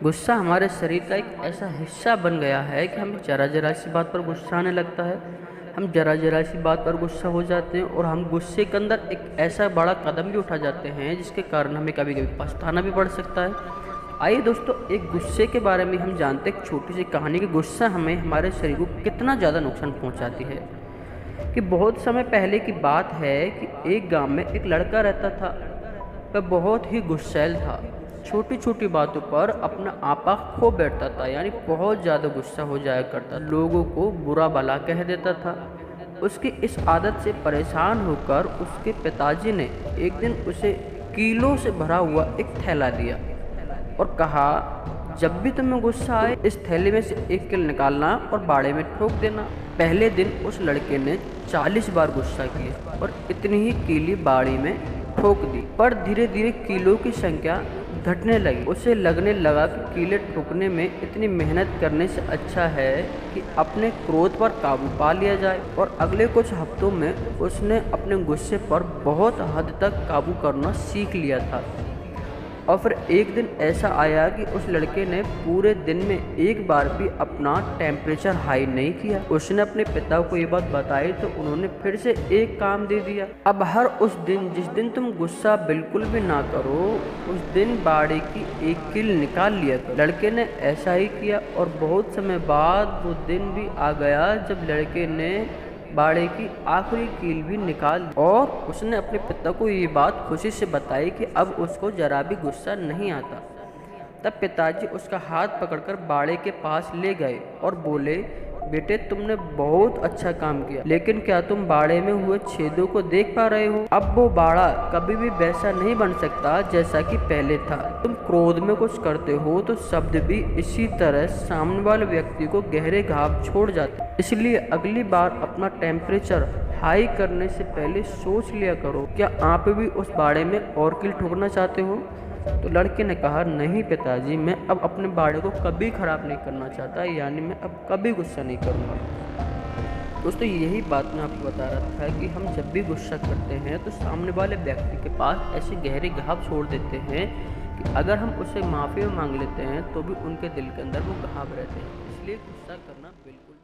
गुस्सा हमारे शरीर का एक ऐसा हिस्सा बन गया है कि हमें ज़रा ज़रा सी बात पर गुस्सा आने लगता है। हम ज़रा ज़रा सी बात पर गुस्सा हो जाते हैं और हम गुस्से के अंदर एक ऐसा बड़ा कदम भी उठा जाते हैं जिसके कारण हमें कभी कभी पछताना भी पड़ सकता है। आइए दोस्तों, एक गुस्से के बारे में हम जानते हैं एक छोटी सी कहानी कि गुस्सा हमें हमारे शरीर को कितना ज़्यादा नुकसान पहुंचाती है। कि बहुत समय पहले की बात है कि एक गांव में एक लड़का रहता था। वह बहुत ही गुस्सैल था। छोटी छोटी बातों पर अपना आपा खो बैठता था, यानी बहुत ज़्यादा गुस्सा हो जाया करता, लोगों को बुरा भला कह देता था। उसकी इस आदत से परेशान होकर उसके पिताजी ने एक दिन उसे कीलों से भरा हुआ एक थैला दिया और कहा, जब भी तुम्हें गुस्सा आए इस थैले में से एक कील निकालना और बाड़े में ठोक देना। पहले दिन उस लड़के ने 40 बार गुस्सा किया और इतनी ही कीली बाड़ी में ठोक दी, पर धीरे धीरे कीलों की संख्या घटने लगी। उसे लगने लगा कि कीले ठोकने में इतनी मेहनत करने से अच्छा है कि अपने क्रोध पर काबू पा लिया जाए। और अगले कुछ हफ्तों में उसने अपने गुस्से पर बहुत हद तक काबू करना सीख लिया था। और फिर एक दिन ऐसा आया कि उस लड़के ने पूरे दिन में एक बार भी अपना टेम्परेचर हाई नहीं किया। उसने अपने पिता को ये बात बताई तो उन्होंने फिर से एक काम दे दिया। अब हर उस दिन जिस दिन तुम गुस्सा बिल्कुल भी ना करो, उस दिन बाड़े की एक कील निकाल लिया करो। लड़के ने ऐसा ही किया और बहुत समय बाद वो दिन भी आ गया जब लड़के ने बाड़े की आखिरी कील भी निकाल दी और उसने अपने पिता को ये बात खुशी से बताई कि अब उसको जरा भी गुस्सा नहीं आता। तब पिताजी उसका हाथ पकड़कर बाड़े के पास ले गए और बोले, बेटे तुमने बहुत अच्छा काम किया, लेकिन क्या तुम बाड़े में हुए छेदों को देख पा रहे हो? अब वो बाड़ा कभी भी वैसा नहीं बन सकता जैसा कि पहले था। तुम क्रोध में कुछ करते हो तो शब्द भी इसी तरह सामने वाले व्यक्ति को गहरे घाव छोड़ जाते। इसलिए अगली बार अपना टेम्परेचर हाई करने से पहले सोच लिया करो, क्या आप भी उस बाड़े में और कील ठोकना चाहते हो? तो लड़के ने कहा, नहीं पिताजी, मैं अब अपने बाड़े को कभी ख़राब नहीं करना चाहता, यानी मैं अब कभी गुस्सा नहीं करूँगा। दोस्तों, यही बात मैं आपको बता रहा था कि हम जब भी गुस्सा करते हैं तो सामने वाले व्यक्ति के पास ऐसे गहरे घाव छोड़ देते हैं कि अगर हम उससे माफ़ी मांग लेते हैं तो भी उनके दिल के अंदर वो घाव रहते हैं। इसलिए गुस्सा करना बिल्कुल